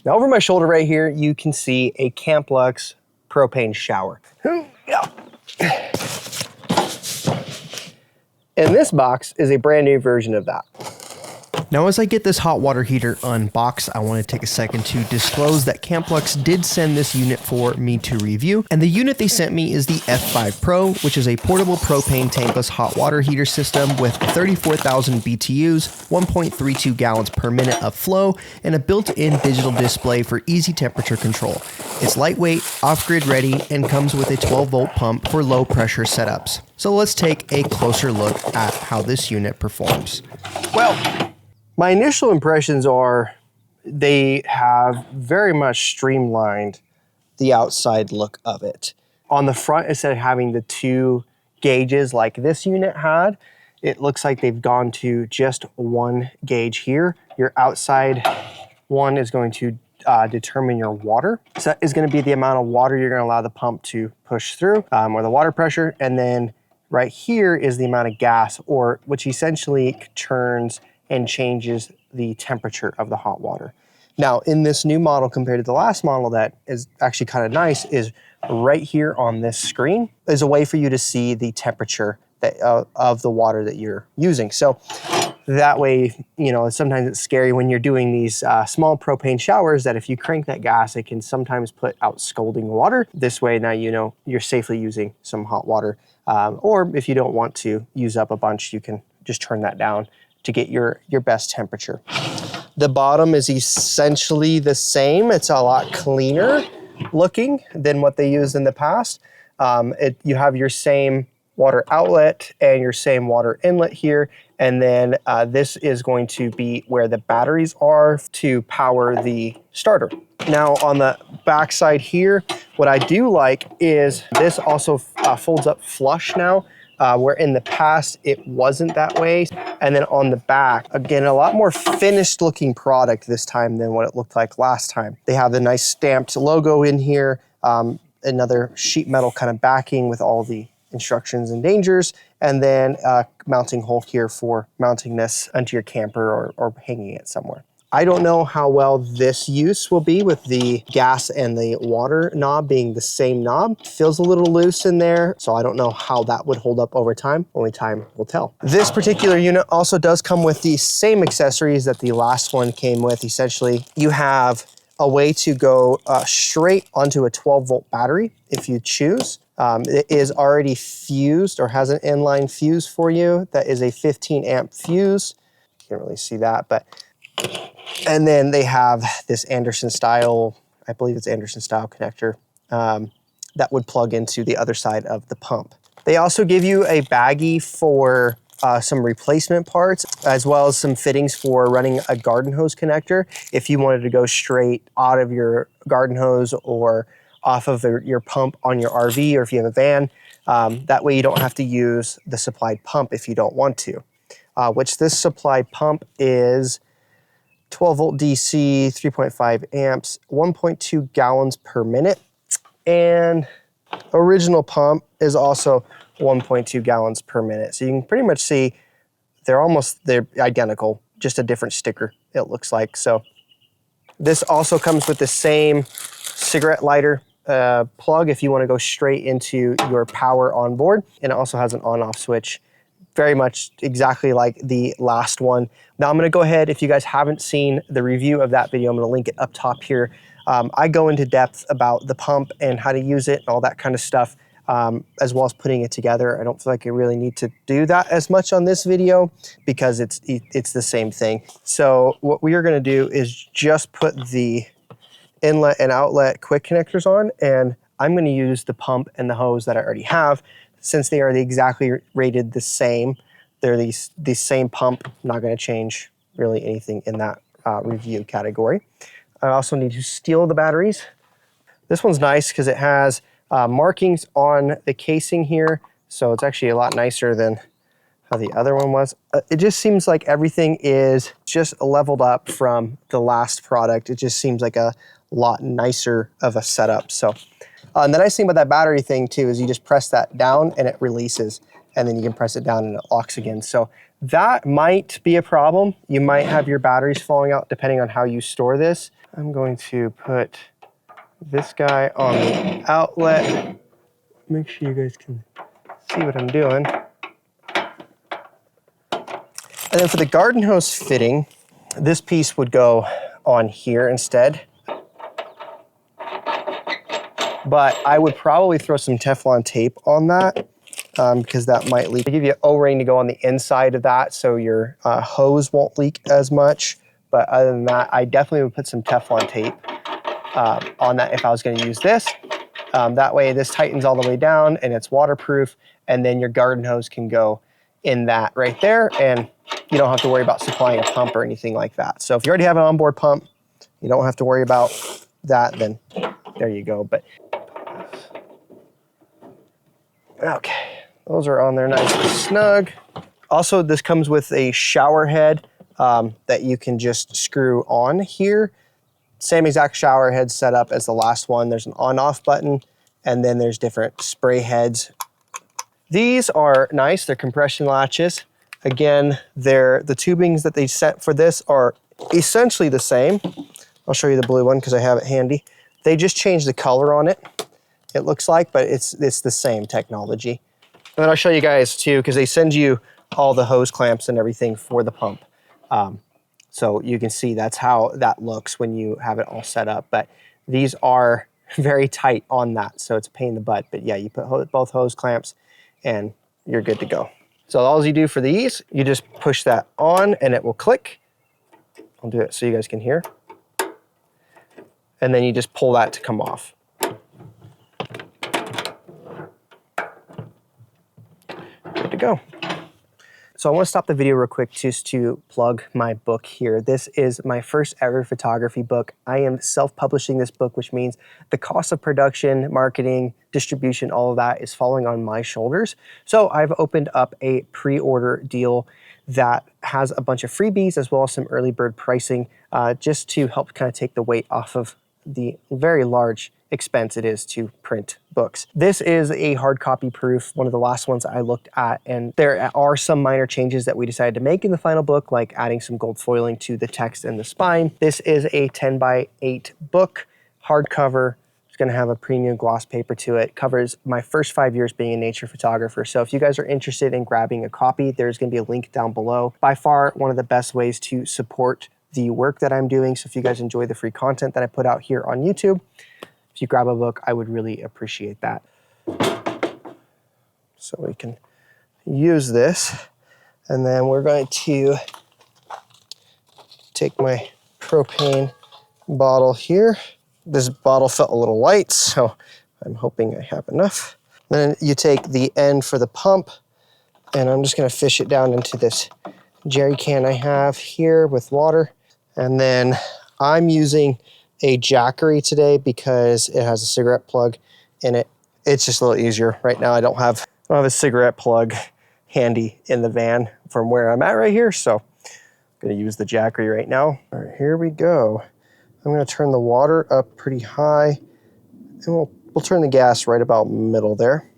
Now over my shoulder right here, you can see a CampLux propane shower. And this box is a brand new version of that. Now, as I get this hot water heater unboxed, I want to take a second to disclose that CampLux did send this unit for me to review, and the unit they sent me is the F5 Pro, which is a portable propane tankless hot water heater system with 34,000 BTUs, 1.32 gallons per minute of flow, and a built-in digital display for easy temperature control. It's lightweight, off-grid ready, and comes with a 12-volt pump for low-pressure setups. So let's take a closer look at how this unit performs. Well, my initial impressions are they have very much streamlined the outside look of it. On the front, instead of having the two gauges like this unit had, it looks like they've gone to just one gauge here. Your outside one is going to determine your water. So that is going to be the amount of water you're going to allow the pump to push through, or the water pressure. And then right here is the amount of gas, or which essentially turns and changes the temperature of the hot water. Now, in this new model compared to the last model that is actually kind of nice is right here on this screen is a way for you to see the temperature that, of the water that you're using. So that way, you know, sometimes it's scary when you're doing these small propane showers that if you crank that gas, it can sometimes put out scalding water. This way, now you know you're safely using some hot water. Or if you don't want to use up a bunch, you can just turn that down to get your best temperature. The bottom is essentially the same. It's a lot cleaner looking than what they used in the past. You have your same water outlet and your same water inlet here. And then this is going to be where the batteries are to power the starter. Now on the back side here, what I do like is this also folds up flush now. Where in the past it wasn't that way. And then on the back, again, a lot more finished looking product this time than what it looked like last time. They have the nice stamped logo in here, another sheet metal kind of backing with all the instructions and dangers, and then a mounting hole here for mounting this onto your camper or hanging it somewhere. I don't know how well this use will be with the gas and the water knob being the same knob. It feels a little loose in there, so I don't know how that would hold up over time. Only time will tell. This particular unit also does come with the same accessories that the last one came with. Essentially, you have a way to go straight onto a 12-volt battery if you choose. It is already fused or has an inline fuse for you. That is a 15-amp fuse. You can't really see that, but and then they have this Anderson style, I believe it's Anderson style connector that would plug into the other side of the pump. They also give you a baggie for some replacement parts, as well as some fittings for running a garden hose connector if you wanted to go straight out of your garden hose or off of your pump on your RV, or if you have a van. That way you don't have to use the supplied pump if you don't want to, which this supplied pump is 12 volt DC, 3.5 amps, 1.2 gallons per minute. And original pump is also 1.2 gallons per minute. So you can pretty much see they're identical, just a different sticker it looks like. So this also comes with the same cigarette lighter plug if you want to go straight into your power on board. And it also has an on-off switch, very much exactly like the last one. Now I'm going to go ahead, if you guys haven't seen the review of that video, I'm going to link it up top here. I go into depth about the pump and how to use it and all that kind of stuff, as well as putting it together. I don't feel like I really need to do that as much on this video because it's the same thing. So what we are going to do is just put the inlet and outlet quick connectors on, and I'm going to use the pump and the hose that I already have. Since they are exactly rated the same, they're the same pump. I'm not going to change really anything in that review category. I also need to steal the batteries. This one's nice because it has markings on the casing here, so it's actually a lot nicer than how the other one was. It just seems like everything is just leveled up from the last product. It just seems like a lot nicer of a setup. So. And the nice thing about that battery thing too is you just press that down and it releases, and then you can press it down and it locks again. So that might be a problem. You might have your batteries falling out depending on how you store this. I'm going to put this guy on the outlet. Make sure you guys can see what I'm doing. And then for the garden hose fitting, this piece would go on here instead. But I would probably throw some Teflon tape on that because that might leak. I give you an O-ring to go on the inside of that so your hose won't leak as much. But other than that, I definitely would put some Teflon tape on that if I was going to use this. That way this tightens all the way down and it's waterproof, and then your garden hose can go in that right there, and you don't have to worry about supplying a pump or anything like that. So if you already have an onboard pump, you don't have to worry about that, then there you go. But okay, those are on there nice and snug. Also, this comes with a shower head that you can just screw on here. Same exact shower head setup as the last one. There's an on-off button, and then there's different spray heads. These are nice, they're compression latches. Again, the tubings that they set for this are essentially the same. I'll show you the blue one because I have it handy. They just changed the color on it, it looks like, but it's the same technology. And then I'll show you guys too, because they send you all the hose clamps and everything for the pump. So you can see that's how that looks when you have it all set up. But these are very tight on that, so it's a pain in the butt. But yeah, you put both hose clamps and you're good to go. So all you do for these, you just push that on and it will click. I'll do it so you guys can hear. And then you just pull that to come off. Good to go. So I want to stop the video real quick just to plug my book here. This is my first ever photography book. I am self-publishing this book, which means the cost of production, marketing, distribution, all of that is falling on my shoulders. So I've opened up a pre-order deal that has a bunch of freebies as well as some early bird pricing just to help kind of take the weight off of the very large expense it is to print books. This is a hard copy proof, one of the last ones I looked at, and there are some minor changes that we decided to make in the final book, like adding some gold foiling to the text and the spine. This is a 10x8 book, hardcover. It's going to have a premium gloss paper to it. Covers my first 5 years being a nature photographer. So if you guys are interested in grabbing a copy, there's going to be a link down below. By far, one of the best ways to support the work that I'm doing. So if you guys enjoy the free content that I put out here on YouTube, if you grab a book, I would really appreciate that. So we can use this, and then we're going to take my propane bottle here. This bottle felt a little light, so I'm hoping I have enough. Then you take the end for the pump, and I'm just going to fish it down into this jerry can I have here with water. And then I'm using a Jackery today because it has a cigarette plug in it. It's just a little easier. Right now I don't have a cigarette plug handy in the van from where I'm at right here, so I'm gonna use the Jackery right now. All right, here we go. I'm gonna turn the water up pretty high, and we'll turn the gas right about middle there.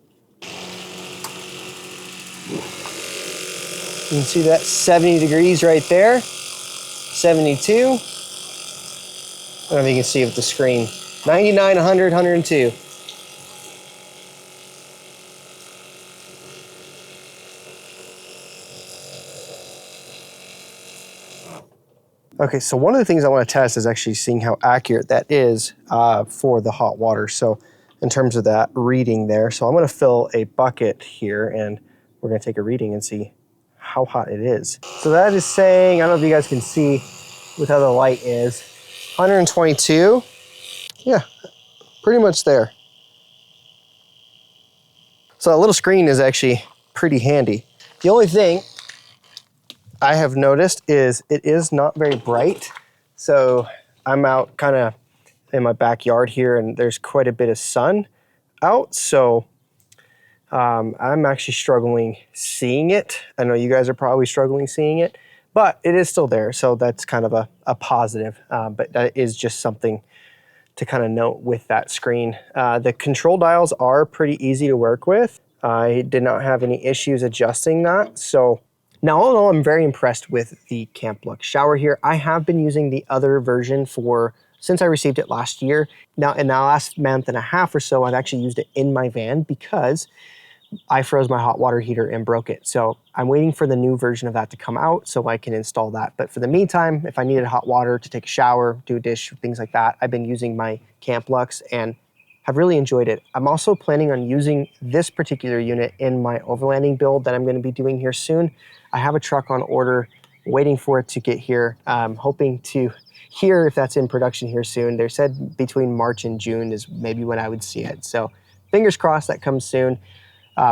You can see that 70 degrees right there. 72. I don't know if you can see with the screen. 99, 100, 102. Okay, so one of the things I want to test is actually seeing how accurate that is for the hot water. So in terms of that reading there, so I'm going to fill a bucket here and we're going to take a reading and see how hot it is. So that is saying, I don't know if you guys can see with how the light is, 122. Yeah, pretty much there. So that little screen is actually pretty handy. The only thing I have noticed is it is not very bright. So I'm out kind of in my backyard here and there's quite a bit of sun out. So I'm actually struggling seeing it. I know you guys are probably struggling seeing it, but it is still there. So that's kind of a positive, but that is just something to kind of note with that screen. The control dials are pretty easy to work with. I did not have any issues adjusting that. So Now, all in all, I'm very impressed with the CampLux shower here. I have been using the other version since I received it last year. Now, in the last month and a half or so, I've actually used it in my van because I froze my hot water heater and broke it. So I'm waiting for the new version of that to come out so I can install that. But for the meantime, if I needed hot water to take a shower, do a dish, things like that, I've been using my CampLux and have really enjoyed it. I'm also planning on using this particular unit in my overlanding build that I'm going to be doing here soon. I have a truck on order, waiting for it to get here. I'm hoping to hear if that's in production here soon. They said between March and June is maybe when I would see it. So fingers crossed that comes soon.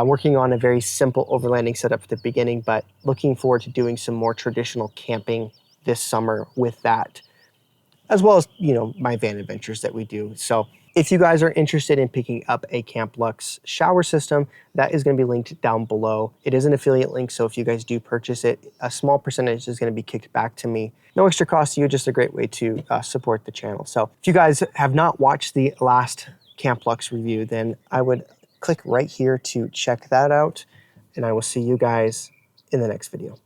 Working on a very simple overlanding setup at the beginning, but looking forward to doing some more traditional camping this summer with that, as well as, you know, my van adventures that we do. So if you guys are interested in picking up a CampLux shower system, that is going to be linked down below. It is an affiliate link, so if you guys do purchase it, a small percentage is going to be kicked back to me. No extra cost to you, just a great way to support the channel. So if you guys have not watched the last CampLux review, then I would click right here to check that out, and I will see you guys in the next video.